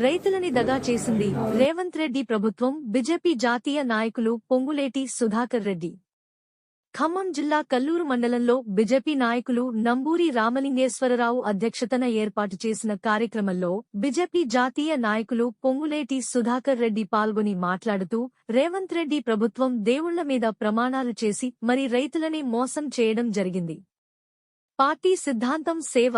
రైతులని దగా చేసింది రేవంత్ రెడ్డి ప్రభుత్వం. బీజేపీ జాతీయ నాయకులు పొంగులేటి సుధాకర్ రెడ్డి. ఖమ్మం జిల్లా కల్లూరు మండలంలో బీజేపీ నాయకులు నంబూరి రామలింగేశ్వరరావు అధ్యక్షతన ఏర్పాటు చేసిన కార్యక్రమంలో బీజేపీ జాతీయ నాయకులు పొంగులేటి సుధాకర్ రెడ్డి పాల్గొని మాట్లాడుతూ, రేవంత్ రెడ్డి ప్రభుత్వం దేవుళ్ల మీద ప్రమాణాలు చేసి మరి రైతులని మోసం చేయడం జరిగింది. పార్టీ సిద్ధాంతం సేవ,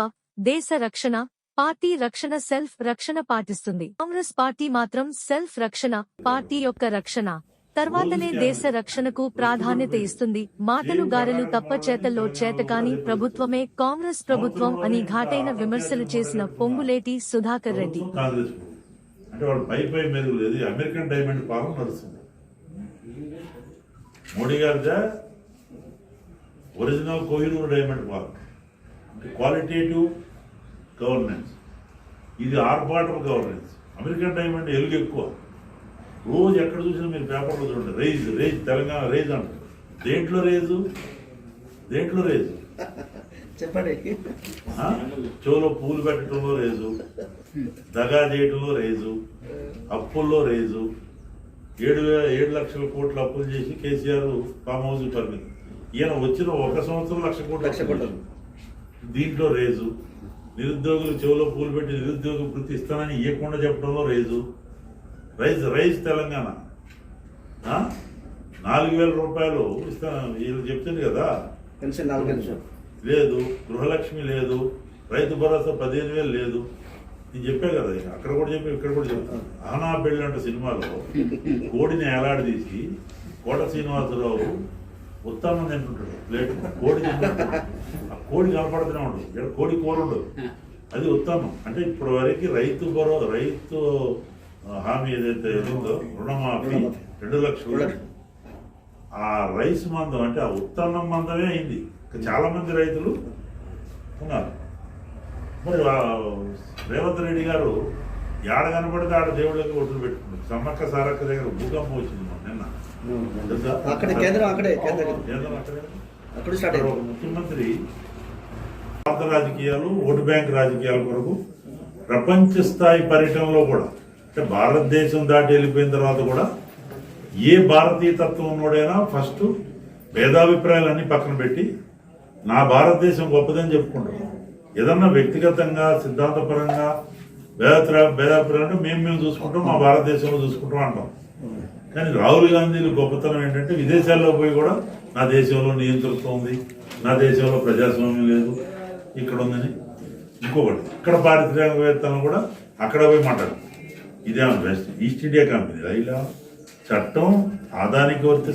దేశ రక్షణ. పార్టీ రక్షణ సెల్ఫ్ రక్షణ పాటిస్తుంది. కాంగ్రెస్ పార్టీ మాత్రం సెల్ఫ్ రక్షణ, పార్టీ యొక్క రక్షణ తర్వాతనే దేశ రక్షణకు ప్రాధాన్యత ఇస్తుంది. మాటలు గారెలు తప్ప చేతల్లో చేతకాని ప్రభుత్వమే కాంగ్రెస్ ప్రభుత్వం అని ఘాటైన విమర్శలు చేసిన పొంగులేటి సుధాకర్ రెడ్డి. అంటే వాళ్ళు పై మెరుగు లేదు, అమెరికన్ డైమండ్ పాలన నడుస్తుంది. మోడీ గారిదా ఒరిజినల్ కోహినూర్ డైమండ్ పాలన, క్వాలిటేటివ్ గవర్నెన్స్. ఇది ఆర్భాటం గవర్నెన్స్. అమెరికన్ డైమండ్ ఎలుగు ఎక్కువ. రోజు ఎక్కడ చూసినా మీరు పేపర్లో చూడండి, రైజ్ తెలంగాణ రైజ్ అంటారు. దేంట్లో రేజు చెప్పండి. చెవులో పూలు పెట్టడంలో రేజు, దగా చేయడంలో రేజు, అప్పుల్లో రేజు. 7 లక్షల కోట్ల అప్పులు చేసి కేసీఆర్ ఫామ్ హౌస్ పరిమితి. ఈయన వచ్చిన 1 సంవత్సరం 1,00,000 కోట్లు. దీంట్లో రేజు. నిరుద్యోగులు చెవులో పూలు పెట్టి నిరుద్యోగ వృత్తి ఇస్తానని ఇవ్వకుండా చెప్పడంలో రేజు. రైజ్ తెలంగాణ 4,000 రూపాయలు ఇస్తాను వీళ్ళు చెప్తుంది కదా, లేదు. గృహలక్ష్మి లేదు. రైతు భరోసా 15,000 లేదు. నేను చెప్పా కదా, అక్కడ కూడా చెప్పి ఇక్కడ కూడా చెప్తాను. ఆనా పెళ్ళి అంటే సినిమాలో కోడిని ఏలాడదీసి కోట శ్రీనివాసరావు ఉత్తానం తింటుంటాడు. ప్లేట్ కోడి తింటుంటాడు. ఆ కోడి కనపడుతూనే ఉండదు. ఇక్కడ కోడి కూర ఉండదు. అది ఉత్తానం. అంటే ఇప్పటి వరకు రైతు హామీ ఏదైతే ఉందో, రుణమాఫీ 2 లక్షలు, ఆ రైస్ మందం అంటే ఆ ఉత్తానం మందమే అయింది. చాలా మంది రైతులు ఉన్నారు. మరి రేవంత్ రెడ్డి గారు ఏడ కనపడితే ఆడ దేవుళ్ళకి ఒడ్లు పెట్టుకున్నారు. సమ్మక్క సారక్క దగ్గర భూకంపం వచ్చింది నిన్న. ముఖ్యమంత్రి భారత రాజకీయాలు, ఓటు బ్యాంక్ రాజకీయాల కొరకు ప్రపంచ స్థాయి పర్యటనలో కూడా, అంటే భారతదేశం దాటి వెళ్ళిపోయిన తర్వాత కూడా ఏ భారతీయ తత్వం ఉన్నోడైనా ఫస్ట్ భేదాభిప్రాయాలన్నీ పక్కన పెట్టి నా భారతదేశం గొప్పదని చెప్పుకుంటారు. ఏదన్నా వ్యక్తిగతంగా సిద్ధాంతపరంగా భేదాభిప్రాయాలు అంటే మేము చూసుకుంటాం, మా భారతదేశంలో చూసుకుంటాం అంటాం. కానీ రాహుల్ గాంధీలు గొప్పతనం ఏంటంటే విదేశాల్లో పోయి కూడా నా దేశంలో నియంతృత్వం ఉంది, నా దేశంలో ప్రజాస్వామ్యం లేదు, ఇక్కడ ఉందని. ఇంకొకటి, ఇక్కడ పారిశ్రామికవేత్తలను కూడా అక్కడ పోయి మాట్లాడు. ఇదేమో బెస్ట్ ఈస్ట్ ఇండియా కంపెనీ ఇలా చట్టం ఆదానికి వర్తిస్తుంది.